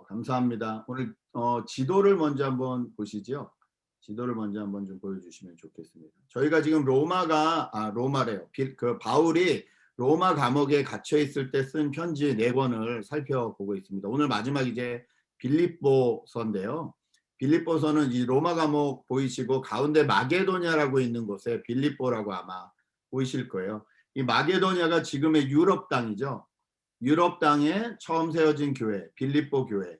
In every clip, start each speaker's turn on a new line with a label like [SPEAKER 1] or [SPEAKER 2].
[SPEAKER 1] 감사합니다. 오늘 지도를 먼저 한번 보시죠. 지도를 먼저 한번 좀 보여주시면 좋겠습니다. 저희가 지금 로마래요. 그 바울이 로마 감옥에 갇혀 있을 때 쓴 편지 4권을 살펴보고 있습니다. 오늘 마지막 이제 빌립보서인데요. 빌립보서는 이 로마 감옥 보이시고 가운데 마게도냐라고 있는 곳에 빌립보라고 아마 보이실 거예요. 이 마게도냐가 지금의 유럽 땅이죠. 유럽 땅에 처음 세워진 교회, 빌립보 교회.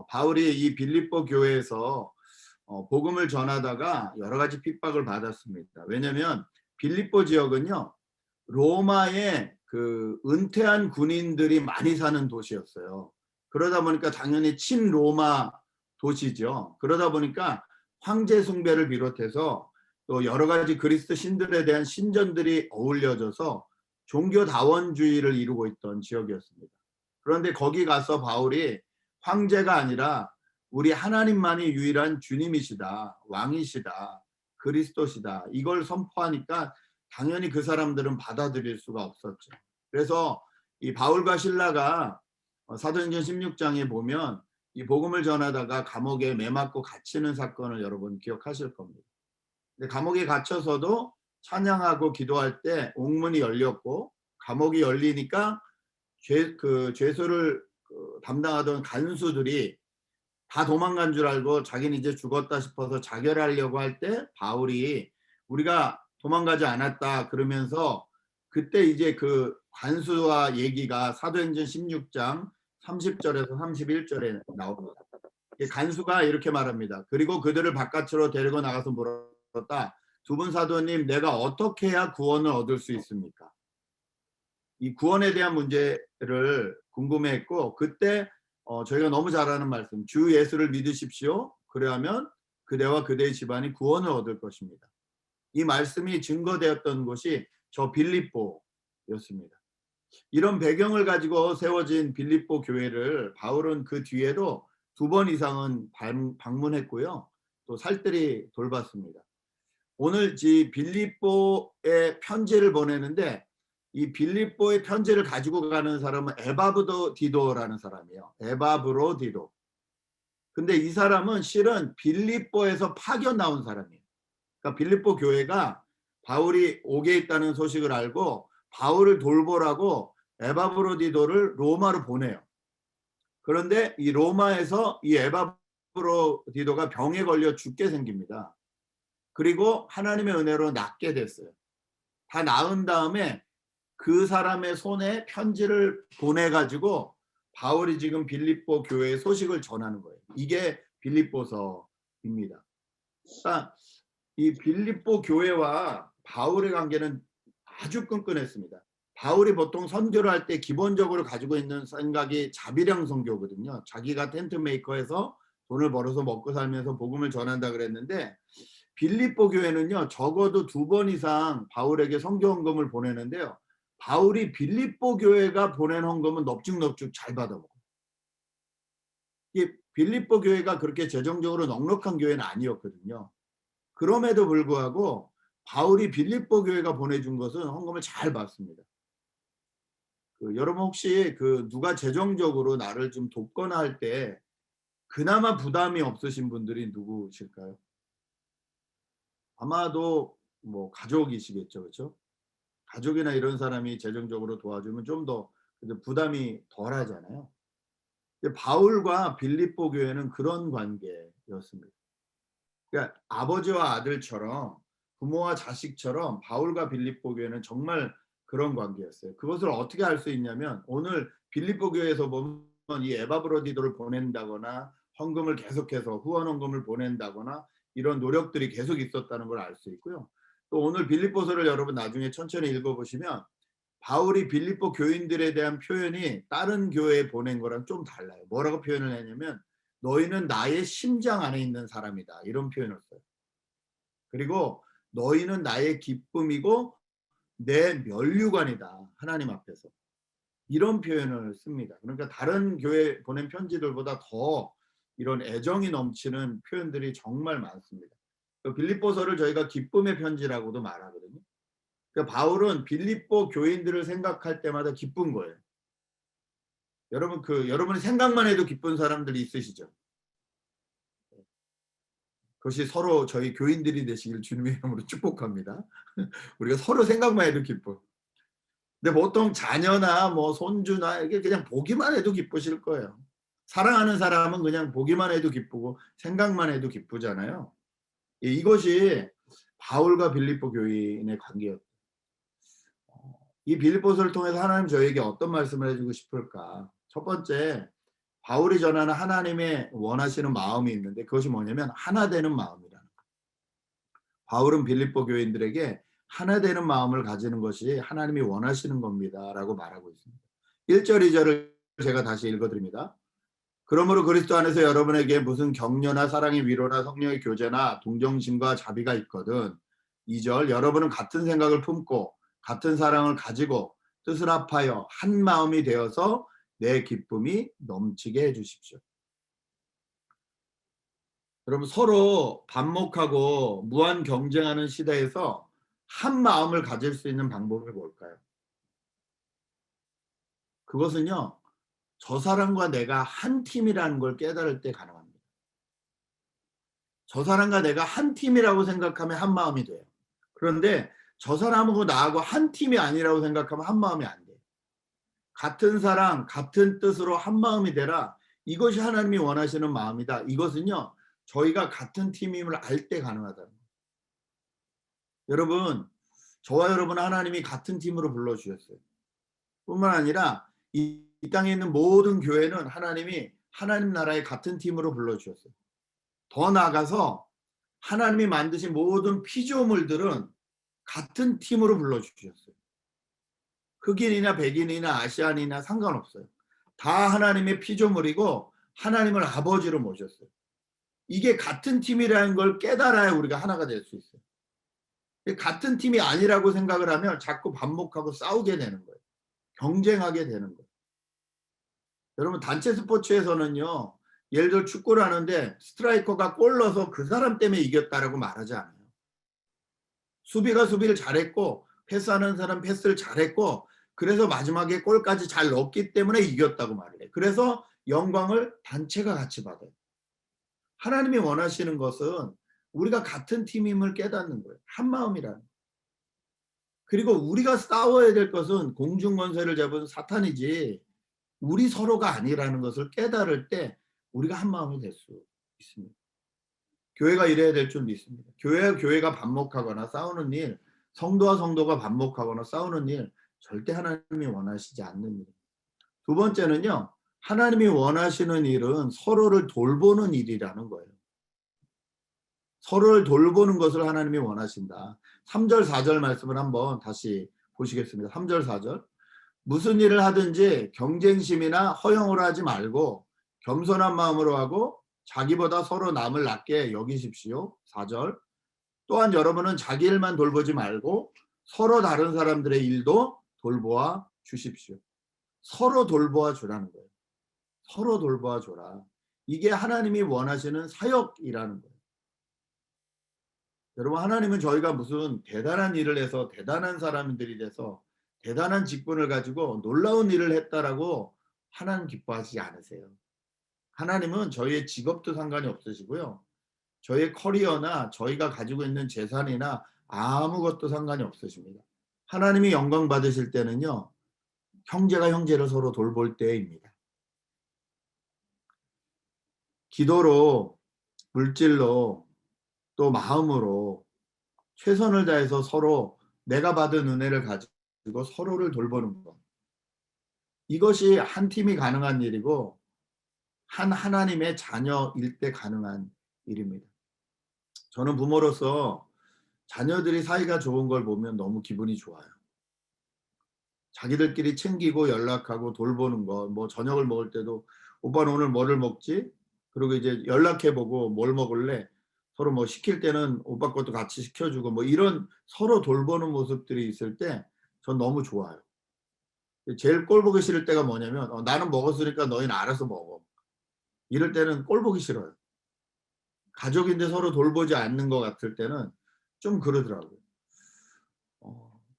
[SPEAKER 1] 바울이 이 빌립보 교회에서 복음을 전하다가 여러 가지 핍박을 받았습니다. 왜냐하면 빌립보 지역은요, 로마의 그 은퇴한 군인들이 많이 사는 도시였어요. 그러다 보니까 당연히 친로마 도시죠. 그러다 보니까 황제 숭배를 비롯해서 또 여러 가지 그리스도 신들에 대한 신전들이 어울려져서 종교다원주의를 이루고 있던 지역이었습니다. 그런데 거기 가서 바울이 황제가 아니라 우리 하나님만이 유일한 주님이시다, 왕이시다, 그리스도시다, 이걸 선포하니까 당연히 그 사람들은 받아들일 수가 없었죠. 그래서 이 바울과 실라가 사도행전 16장에 보면 이 복음을 전하다가 감옥에 매맞고 갇히는 사건을 여러분 기억하실 겁니다. 근데 감옥에 갇혀서도 찬양하고 기도할 때 옥문이 열렸고, 감옥이 열리니까 죄수를 담당하던 간수들이 다 도망간 줄 알고 자기는 이제 죽었다 싶어서 자결하려고 할 때 바울이 우리가 도망가지 않았다 그러면서, 그때 이제 그 간수와 얘기가 사도행전 16장 30절에서 31절에 나옵니다. 간수가 이렇게 말합니다. 그리고 그들을 바깥으로 데리고 나가서 물었다. 두 분 사도님, 내가 어떻게 해야 구원을 얻을 수 있습니까? 이 구원에 대한 문제를 궁금해했고, 그때 저희가 너무 잘 아는 말씀, 주 예수를 믿으십시오. 그러면 그대와 그대의 집안이 구원을 얻을 것입니다. 이 말씀이 증거되었던 곳이 저 빌립보였습니다. 이런 배경을 가지고 세워진 빌립보 교회를 바울은 그 뒤에도 2번 이상은 방문했고요. 또 살뜰히 돌봤습니다. 오늘 이 빌립보에 편지를 보내는데, 이 빌립보의 편지를 가지고 가는 사람은 에바브로디도라는 사람이에요. 에바브로디도. 근데 이 사람은 실은 빌립보에서 파견 나온 사람이에요. 그러니까 빌립보 교회가 바울이 옥에 있다는 소식을 알고 바울을 돌보라고 에바브로디도를 로마로 보내요. 그런데 이 로마에서 이 에바브로디도가 병에 걸려 죽게 생깁니다. 그리고 하나님의 은혜로 낫게 됐어요. 다 나은 다음에 그 사람의 손에 편지를 보내가지고 바울이 지금 빌립보 교회의 소식을 전하는 거예요. 이게 빌립보서입니다. 그러니까 이 빌립보 교회와 바울의 관계는 아주 끈끈했습니다. 바울이 보통 선교를 할 때 기본적으로 가지고 있는 생각이 자비량 선교거든요. 자기가 텐트 메이커에서 돈을 벌어서 먹고 살면서 복음을 전한다 그랬는데, 빌립보 교회는요, 적어도 2번 이상 바울에게 선교 헌금을 보내는데요, 바울이 빌립보 교회가 보낸 헌금은 넙죽넙죽 잘 받아먹어요. 이 빌립보 교회가 그렇게 재정적으로 넉넉한 교회는 아니었거든요. 그럼에도 불구하고 바울이 빌립보 교회가 보내준 것은 헌금을 잘 받습니다. 여러분 혹시 누가 재정적으로 나를 좀 돕거나 할 때 그나마 부담이 없으신 분들이 누구실까요? 아마도 뭐 가족이시겠죠, 그렇죠? 가족이나 이런 사람이 재정적으로 도와주면 좀 더 부담이 덜 하잖아요. 바울과 빌립보 교회는 그런 관계였습니다. 그러니까 아버지와 아들처럼, 부모와 자식처럼 바울과 빌립보 교회는 정말 그런 관계였어요. 그것을 어떻게 알 수 있냐면, 오늘 빌립보 교회에서 보면 이 에바브로디도를 보낸다거나 헌금을 계속해서 후원 헌금을 보낸다거나 이런 노력들이 계속 있었다는 걸 알 수 있고요. 또 오늘 빌립보서를 여러분 나중에 천천히 읽어보시면 바울이 빌립보 교인들에 대한 표현이 다른 교회에 보낸 거랑 좀 달라요. 뭐라고 표현을 했냐면, 너희는 나의 심장 안에 있는 사람이다, 이런 표현을 써요. 그리고 너희는 나의 기쁨이고 내 면류관이다, 하나님 앞에서, 이런 표현을 씁니다. 그러니까 다른 교회 보낸 편지들보다 더 이런 애정이 넘치는 표현들이 정말 많습니다. 빌립보서를 저희가 기쁨의 편지라고도 말하거든요. 그러니까 바울은 빌립보 교인들을 생각할 때마다 기쁜 거예요. 여러분 여러분이 생각만 해도 기쁜 사람들이 있으시죠? 그것이 서로 저희 교인들이 되시길 주님의 이름으로 축복합니다. 우리가 서로 생각만 해도 기뻐. 근데 보통 자녀나 뭐 손주나 이게 그냥 보기만 해도 기쁘실 거예요. 사랑하는 사람은 그냥 보기만 해도 기쁘고 생각만 해도 기쁘잖아요. 이것이 바울과 빌립보 교인의 관계였어요. 이 빌립보서를 통해서 하나님 저에게 어떤 말씀을 해주고 싶을까? 첫 번째, 바울이 전하는 하나님의 원하시는 마음이 있는데 그것이 뭐냐면 하나 되는 마음이라는 거예요. 바울은 빌립보 교인들에게 하나 되는 마음을 가지는 것이 하나님이 원하시는 겁니다 라고 말하고 있습니다. 1절 2절을 제가 다시 읽어드립니다. 그러므로 그리스도 안에서 여러분에게 무슨 격려나 사랑의 위로나 성령의 교제나 동정심과 자비가 있거든. 2절 여러분은 같은 생각을 품고 같은 사랑을 가지고 뜻을 합하여 한 마음이 되어서 내 기쁨이 넘치게 해주십시오. 여러분 서로 반목하고 무한 경쟁하는 시대에서 한 마음을 가질 수 있는 방법이 뭘까요? 그것은요. 저 사람과 내가 한 팀이라는 걸 깨달을 때 가능합니다. 저 사람과 내가 한 팀이라고 생각하면 한 마음이 돼요. 그런데 저 사람하고 나하고 한 팀이 아니라고 생각하면 한 마음이 안 돼요. 같은 사랑, 같은 뜻으로 한 마음이 되라. 이것이 하나님이 원하시는 마음이다. 이것은요. 저희가 같은 팀임을 알 때 가능하다는 거예요. 여러분, 저와 여러분 하나님이 같은 팀으로 불러주셨어요. 뿐만 아니라 이 땅에 있는 모든 교회는 하나님이 하나님 나라의 같은 팀으로 불러주셨어요. 더 나아가서 하나님이 만드신 모든 피조물들은 같은 팀으로 불러주셨어요. 흑인이나 백인이나 아시안이나 상관없어요. 다 하나님의 피조물이고 하나님을 아버지로 모셨어요. 이게 같은 팀이라는 걸 깨달아야 우리가 하나가 될 수 있어요. 같은 팀이 아니라고 생각을 하면 자꾸 반목하고 싸우게 되는 거예요. 경쟁하게 되는 거예요. 여러분 단체 스포츠에서는요. 예를 들어 축구를 하는데 스트라이커가 골 넣어서 그 사람 때문에 이겼다라고 말하지 않아요. 수비가 수비를 잘했고 패스하는 사람 패스를 잘했고 그래서 마지막에 골까지 잘 넣었기 때문에 이겼다고 말을 해요. 그래서 영광을 단체가 같이 받아요. 하나님이 원하시는 것은 우리가 같은 팀임을 깨닫는 거예요. 한 마음이라는. 그리고 우리가 싸워야 될 것은 공중권세를 잡은 사탄이지 우리 서로가 아니라는 것을 깨달을 때 우리가 한 마음이 될 수 있습니다. 교회가 이래야 될 줄 믿습니다. 교회가 반목하거나 싸우는 일, 성도와 성도가 반목하거나 싸우는 일 절대 하나님이 원하시지 않는 일. 두 번째는요. 하나님이 원하시는 일은 서로를 돌보는 일이라는 거예요. 서로를 돌보는 것을 하나님이 원하신다. 3절 4절 말씀을 한번 다시 보시겠습니다. 3절 4절. 무슨 일을 하든지 경쟁심이나 허영으로 하지 말고 겸손한 마음으로 하고 자기보다 서로 남을 낮게 여기십시오. 4절. 또한 여러분은 자기 일만 돌보지 말고 서로 다른 사람들의 일도 돌보아 주십시오. 서로 돌보아 주라는 거예요. 서로 돌보아 줘라. 이게 하나님이 원하시는 사역이라는 거예요. 여러분 하나님은 저희가 무슨 대단한 일을 해서 대단한 사람들이 돼서 대단한 직분을 가지고 놀라운 일을 했다라고 하나님 기뻐하시지 않으세요. 하나님은 저희의 직업도 상관이 없으시고요. 저희의 커리어나 저희가 가지고 있는 재산이나 아무것도 상관이 없으십니다. 하나님이 영광 받으실 때는요. 형제가 형제를 서로 돌볼 때입니다. 기도로, 물질로, 또 마음으로 최선을 다해서 서로 내가 받은 은혜를 가지고 서로를 돌보는 것. 이것이 한 팀이 가능한 일이고 한 하나님의 자녀일 때 가능한 일입니다. 저는 부모로서 자녀들이 사이가 좋은 걸 보면 너무 기분이 좋아요. 자기들끼리 챙기고 연락하고 돌보는 거. 뭐 저녁을 먹을 때도 오빠는 오늘 뭐를 먹지? 그리고 이제 연락해보고 뭘 먹을래? 서로 뭐 시킬 때는 오빠 것도 같이 시켜주고 뭐 이런 서로 돌보는 모습들이 있을 때 전 너무 좋아요. 제일 꼴 보기 싫을 때가 뭐냐면 나는 먹었으니까 너희는 알아서 먹어. 이럴 때는 꼴 보기 싫어요. 가족인데 서로 돌보지 않는 것 같을 때는 좀 그러더라고요.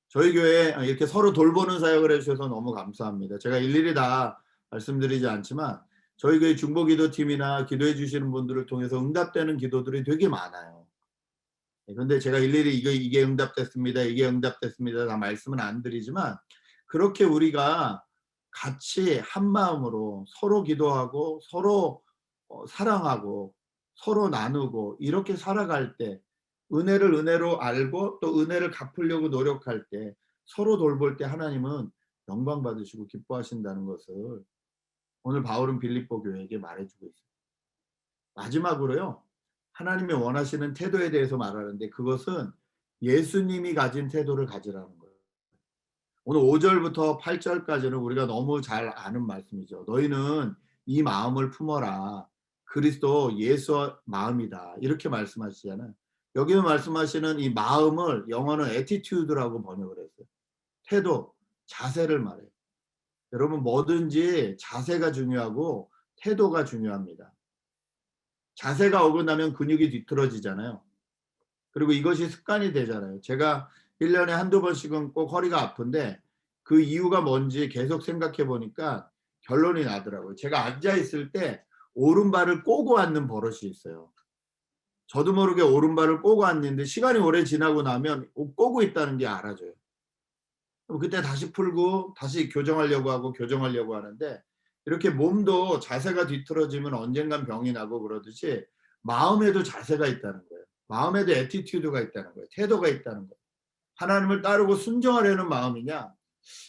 [SPEAKER 1] 저희 교회에 이렇게 서로 돌보는 사역을 해주셔서 너무 감사합니다. 제가 일일이 다 말씀드리지 않지만 저희 교회 중보기도팀이나 기도해 주시는 분들을 통해서 응답되는 기도들이 되게 많아요. 그런데 제가 일일이 이게 응답됐습니다. 이게 응답됐습니다. 다 말씀은 안 드리지만 그렇게 우리가 같이 한 마음으로 서로 기도하고 서로 사랑하고 서로 나누고 이렇게 살아갈 때 은혜를 은혜로 알고 또 은혜를 갚으려고 노력할 때 서로 돌볼 때 하나님은 영광 받으시고 기뻐하신다는 것을 오늘 바울은 빌립보 교회에게 말해주고 있습니다. 마지막으로요. 하나님이 원하시는 태도에 대해서 말하는데 그것은 예수님이 가진 태도를 가지라는 거예요. 오늘 5절부터 8절까지는 우리가 너무 잘 아는 말씀이죠. 너희는 이 마음을 품어라. 그리스도 예수 마음이다. 이렇게 말씀하시잖아요. 여기서 말씀하시는 이 마음을 영어는 attitude라고 번역을 했어요. 태도, 자세를 말해요. 여러분 뭐든지 자세가 중요하고 태도가 중요합니다. 자세가 어긋나면 근육이 뒤틀어지잖아요. 그리고 이것이 습관이 되잖아요. 제가 1년에 한두 번씩은 꼭 허리가 아픈데 그 이유가 뭔지 계속 생각해 보니까 결론이 나더라고요. 제가 앉아 있을 때 오른발을 꼬고 앉는 버릇이 있어요. 저도 모르게 오른발을 꼬고 앉는데 시간이 오래 지나고 나면 꼬고 있다는 게 알아져요. 그럼 그때 다시 풀고 다시 교정하려고 하는데 이렇게 몸도 자세가 뒤틀어지면 언젠간 병이 나고 그러듯이 마음에도 자세가 있다는 거예요. 마음에도 애티튜드가 있다는 거예요. 태도가 있다는 거예요. 하나님을 따르고 순종하려는 마음이냐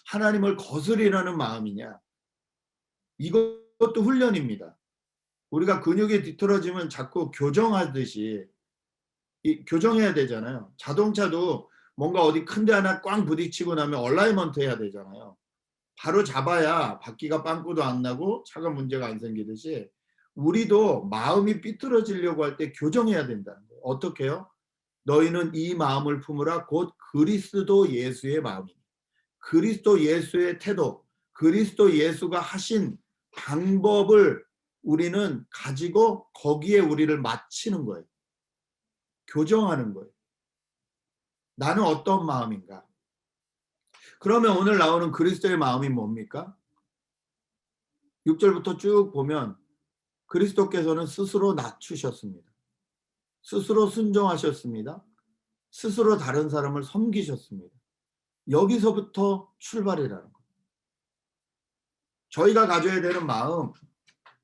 [SPEAKER 1] 하나님을 거스리려는 마음이냐 이것도 훈련입니다. 우리가 근육이 뒤틀어지면 자꾸 교정하듯이 교정해야 되잖아요. 자동차도 뭔가 어디 큰데 하나 꽝 부딪히고 나면 얼라이먼트 해야 되잖아요. 바로 잡아야 바퀴가 빵꾸도 안 나고 차가 문제가 안 생기듯이 우리도 마음이 삐뚤어지려고 할 때 교정해야 된다는 거예요. 어떻게 해요? 너희는 이 마음을 품으라 곧 그리스도 예수의 마음이니 그리스도 예수의 태도 그리스도 예수가 하신 방법을 우리는 가지고 거기에 우리를 맞추는 거예요. 교정하는 거예요. 나는 어떤 마음인가? 그러면 오늘 나오는 그리스도의 마음이 뭡니까? 6절부터 쭉 보면 그리스도께서는 스스로 낮추셨습니다. 스스로 순종하셨습니다. 스스로 다른 사람을 섬기셨습니다. 여기서부터 출발이라는 거예요. 저희가 가져야 되는 마음,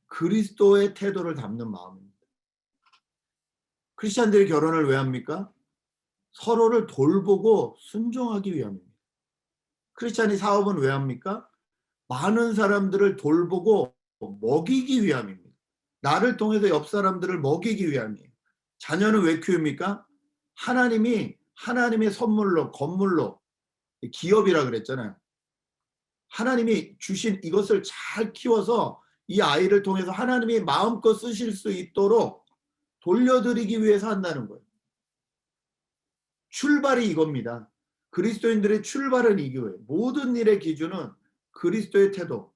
[SPEAKER 1] 그리스도의 태도를 담는 마음입니다. 크리스찬들이 결혼을 왜 합니까? 서로를 돌보고 순종하기 위함입니다. 크리스찬이 사업은 왜 합니까? 많은 사람들을 돌보고 먹이기 위함입니다. 나를 통해서 옆 사람들을 먹이기 위함이에요. 자녀는 왜 키웁니까? 하나님이 하나님의 선물로 건물로 기업이라 그랬잖아요. 하나님이 주신 이것을 잘 키워서 이 아이를 통해서 하나님이 마음껏 쓰실 수 있도록 돌려드리기 위해서 한다는 거예요. 출발이 이겁니다. 그리스도인들의 출발은 이거예요. 모든 일의 기준은 그리스도의 태도,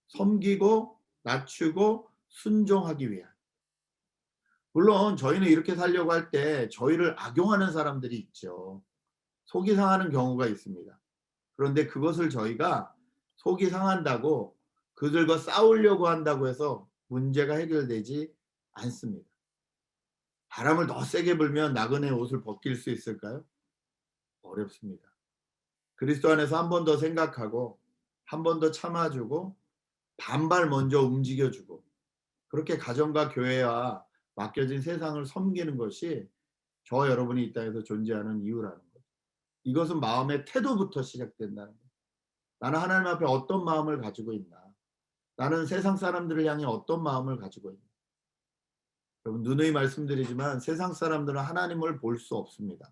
[SPEAKER 1] 섬기고 낮추고 순종하기 위한. 물론 저희는 이렇게 살려고 할 때 저희를 악용하는 사람들이 있죠. 속이 상하는 경우가 있습니다. 그런데 그것을 저희가 속이 상한다고 그들과 싸우려고 한다고 해서 문제가 해결되지 않습니다. 바람을 더 세게 불면 나그네 옷을 벗길 수 있을까요? 어렵습니다. 그리스도 안에서 한 번 더 생각하고 한 번 더 참아주고 반발 먼저 움직여주고 그렇게 가정과 교회와 맡겨진 세상을 섬기는 것이 저와 여러분이 이 땅에서 존재하는 이유라는 거예요. 이것은 마음의 태도부터 시작된다는 거예요. 나는 하나님 앞에 어떤 마음을 가지고 있나? 나는 세상 사람들을 향해 어떤 마음을 가지고 있나? 여러분 누누이 말씀드리지만 세상 사람들은 하나님을 볼 수 없습니다.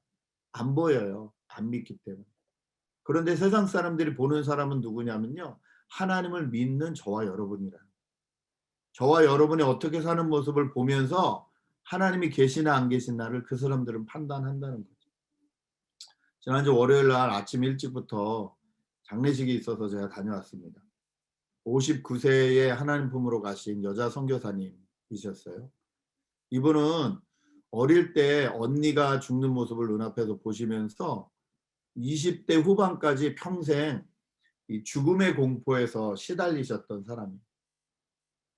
[SPEAKER 1] 안 보여요. 안 믿기 때문에. 그런데 세상 사람들이 보는 사람은 누구냐면요. 하나님을 믿는 저와 여러분이라. 저와 여러분이 어떻게 사는 모습을 보면서 하나님이 계시나 안 계시나를 그 사람들은 판단한다는 거죠. 지난주 월요일 날 아침 일찍부터 장례식이 있어서 제가 다녀왔습니다. 59세의 하나님 품으로 가신 여자 선교사님이셨어요. 이분은 어릴 때 언니가 죽는 모습을 눈앞에서 보시면서 20대 후반까지 평생 이 죽음의 공포에서 시달리셨던 사람이에요.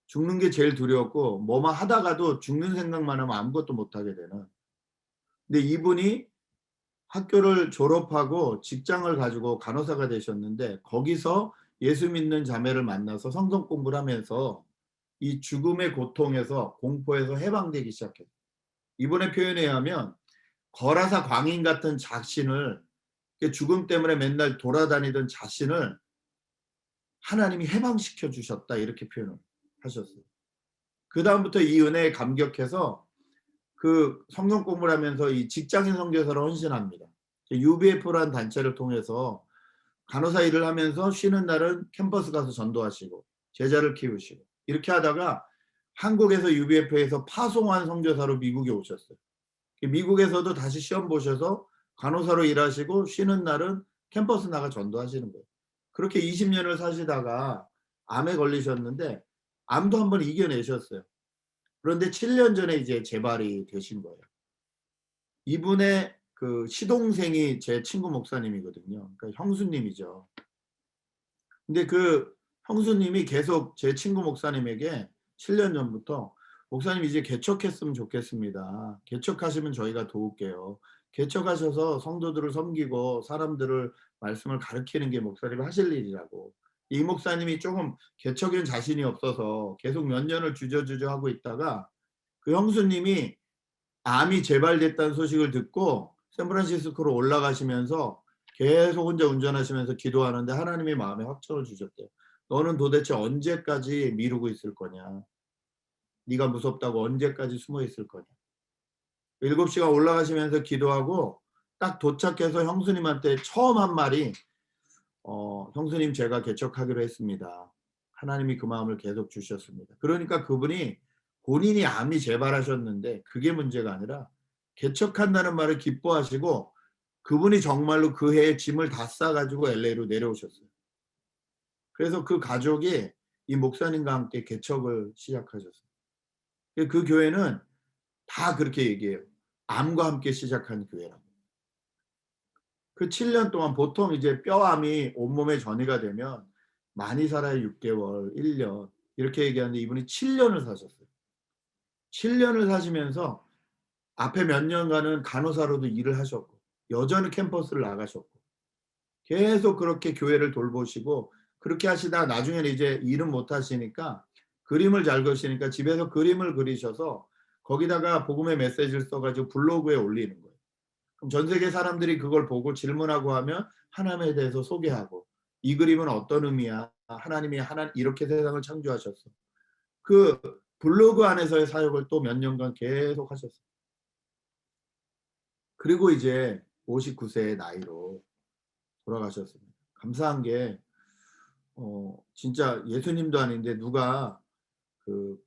[SPEAKER 1] 죽는 게 제일 두려웠고 뭐만 하다가도 죽는 생각만 하면 아무것도 못하게 되는. 근데 이분이 학교를 졸업하고 직장을 가지고 간호사가 되셨는데 거기서 예수 믿는 자매를 만나서 성경 공부를 하면서 이 죽음의 고통에서 공포에서 해방되기 시작했어요. 이분의 표현에 의하면 거라사 광인 같은 자신을, 죽음 때문에 맨날 돌아다니던 자신을 하나님이 해방시켜 주셨다, 이렇게 표현을 하셨어요. 그다음부터 이 은혜에 감격해서 그 성경 공부를 하면서 이 직장인 선교사로 헌신합니다. UBF라는 단체를 통해서 간호사 일을 하면서 쉬는 날은 캠퍼스 가서 전도하시고 제자를 키우시고 이렇게 하다가 한국에서 UBF에서 파송한 선교사로 미국에 오셨어요. 미국에서도 다시 시험 보셔서 간호사로 일하시고 쉬는 날은 캠퍼스 나가 전도하시는 거예요. 그렇게 20년을 사시다가 암에 걸리셨는데 암도 한번 이겨내셨어요. 그런데 7년 전에 이제 재발이 되신 거예요. 이분의 그 시동생이 제 친구 목사님이거든요. 그러니까 형수님이죠. 근데 그 형수님이 계속 제 친구 목사님에게 7년 전부터 목사님 이제 개척했으면 좋겠습니다. 개척하시면 저희가 도울게요. 개척하셔서 성도들을 섬기고 사람들을 말씀을 가르치는 게 목사님이 하실 일이라고. 이 목사님이 조금 개척엔 자신이 없어서 계속 몇 년을 주저주저 하고 있다가 그 형수님이 암이 재발됐다는 소식을 듣고 샌프란시스코로 올라가시면서 계속 혼자 운전하시면서 기도하는데 하나님이 마음에 확철을 주셨대요. 너는 도대체 언제까지 미루고 있을 거냐? 네가 무섭다고 언제까지 숨어 있을 거냐? 7시간 올라가시면서 기도하고 딱 도착해서 형수님한테 처음 한 말이 형수님 제가 개척하기로 했습니다. 하나님이 그 마음을 계속 주셨습니다. 그러니까 그분이 본인이 암이 재발하셨는데 그게 문제가 아니라 개척한다는 말을 기뻐하시고 그분이 정말로 그 해에 짐을 다 싸가지고 LA로 내려오셨어요. 그래서 그 가족이 이 목사님과 함께 개척을 시작하셨어요. 그 교회는 다 그렇게 얘기해요. 암과 함께 시작한 교회라고. 그 7년 동안 보통 이제 뼈암이 온몸에 전이가 되면 많이 살아야 6개월, 1년 이렇게 얘기하는데 이분이 7년을 사셨어요. 7년을 사시면서 앞에 몇 년간은 간호사로도 일을 하셨고 여전히 캠퍼스를 나가셨고 계속 그렇게 교회를 돌보시고 그렇게 하시다가 나중에는 이제 일은 못 하시니까 그림을 잘 그리시니까 집에서 그림을 그리셔서 거기다가 복음의 메시지를 써가지고 블로그에 올리는 거예요. 그럼 전 세계 사람들이 그걸 보고 질문하고 하면 하나님에 대해서 소개하고 이 그림은 어떤 의미야? 하나님이 이렇게 세상을 창조하셨어. 그 블로그 안에서의 사역을 또 몇 년간 계속 하셨어요. 그리고 이제 59세의 나이로 돌아가셨습니다. 감사한 게 진짜 예수님도 아닌데 누가 그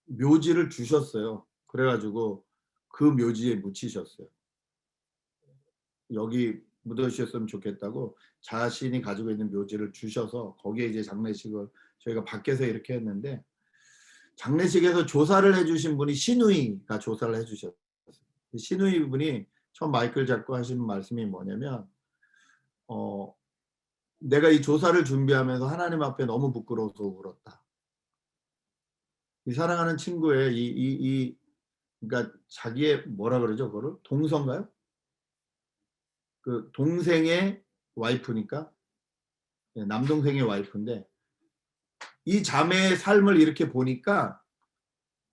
[SPEAKER 1] 묘지를 주셨어요. 그래가지고 그 묘지에 묻히셨어요. 여기 묻어주셨으면 좋겠다고 자신이 가지고 있는 묘지를 주셔서 거기에 이제 장례식을 저희가 밖에서 이렇게 했는데 장례식에서 조사를 해주신 분이 시누이가 조사를 해주셨어요. 시누이 분이 처음 마이크를 잡고 하시는 말씀이 뭐냐면 내가 이 조사를 준비하면서 하나님 앞에 너무 부끄러워서 울었다. 이 사랑하는 친구의 그러니까 자기의 뭐라 그러죠? 그거를 동서인가요? 그 동생의 와이프니까 남동생의 와이프인데 이 자매의 삶을 이렇게 보니까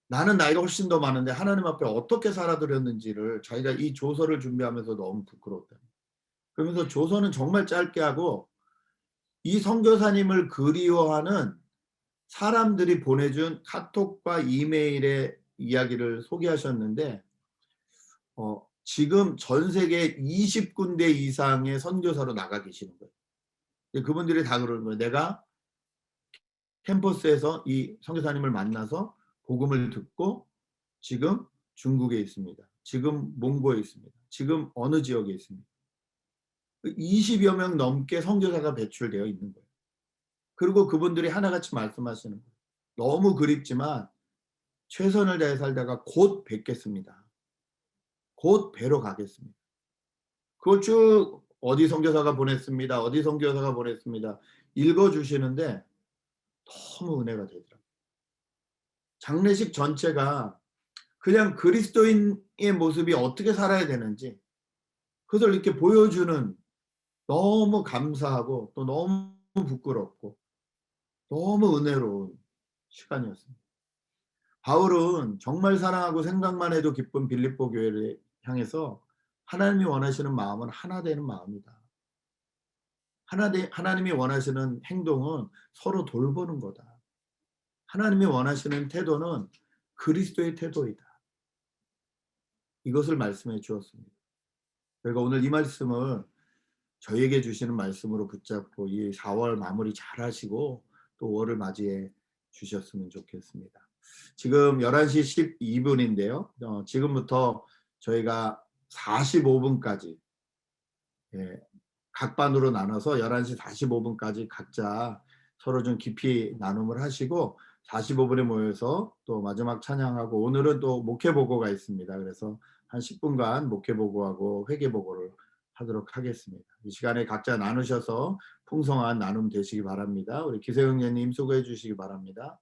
[SPEAKER 1] 나는 나이가 훨씬 더 많은데 하나님 앞에 어떻게 살아드렸는지를 자기가 이 조서를 준비하면서 너무 부끄러웠다. 그러면서 조서는 정말 짧게 하고 이 선교사님을 그리워하는 사람들이 보내준 카톡과 이메일의 이야기를 소개하셨는데 지금 전 세계 20군데 이상의 선교사로 나가 계시는 거예요. 그분들이 다 그러는 거예요. 내가 캠퍼스에서 이 선교사님을 만나서 복음을 듣고 지금 중국에 있습니다. 지금 몽고에 있습니다. 지금 어느 지역에 있습니다. 20여 명 넘게 선교사가 배출되어 있는 거예요. 그리고 그분들이 하나같이 말씀하시는 거예요. 너무 그립지만 최선을 다해 살다가 곧 뵙겠습니다. 곧 뵈러 가겠습니다. 그걸 쭉 어디 선교사가 보냈습니다. 어디 선교사가 보냈습니다. 읽어주시는데 너무 은혜가 되더라고요. 장례식 전체가 그냥 그리스도인의 모습이 어떻게 살아야 되는지 그것을 이렇게 보여주는, 너무 감사하고 또 너무 부끄럽고 너무 은혜로운 시간이었습니다. 바울은 정말 사랑하고 생각만 해도 기쁜 빌립보 교회를 향해서 하나님이 원하시는 마음은 하나 되는 마음이다. 하나님이 원하시는 행동은 서로 돌보는 거다. 하나님이 원하시는 태도는 그리스도의 태도이다. 이것을 말씀해 주었습니다. 그러니까 오늘 이 말씀을 저희에게 주시는 말씀으로 붙잡고 이 4월 마무리 잘 하시고 또 5월을 맞이해 주셨으면 좋겠습니다. 지금 11시 12분인데요. 지금부터 저희가 45분까지 각 반으로 나눠서 11시 45분까지 각자 서로 좀 깊이 나눔을 하시고 45분에 모여서 또 마지막 찬양하고, 오늘은 또 목회보고가 있습니다. 그래서 한 10분간 목회보고하고 회개보고를 하도록 하겠습니다. 이 시간에 각자 나누셔서 풍성한 나눔 되시기 바랍니다. 우리 기세응예님 수고해 주시기 바랍니다.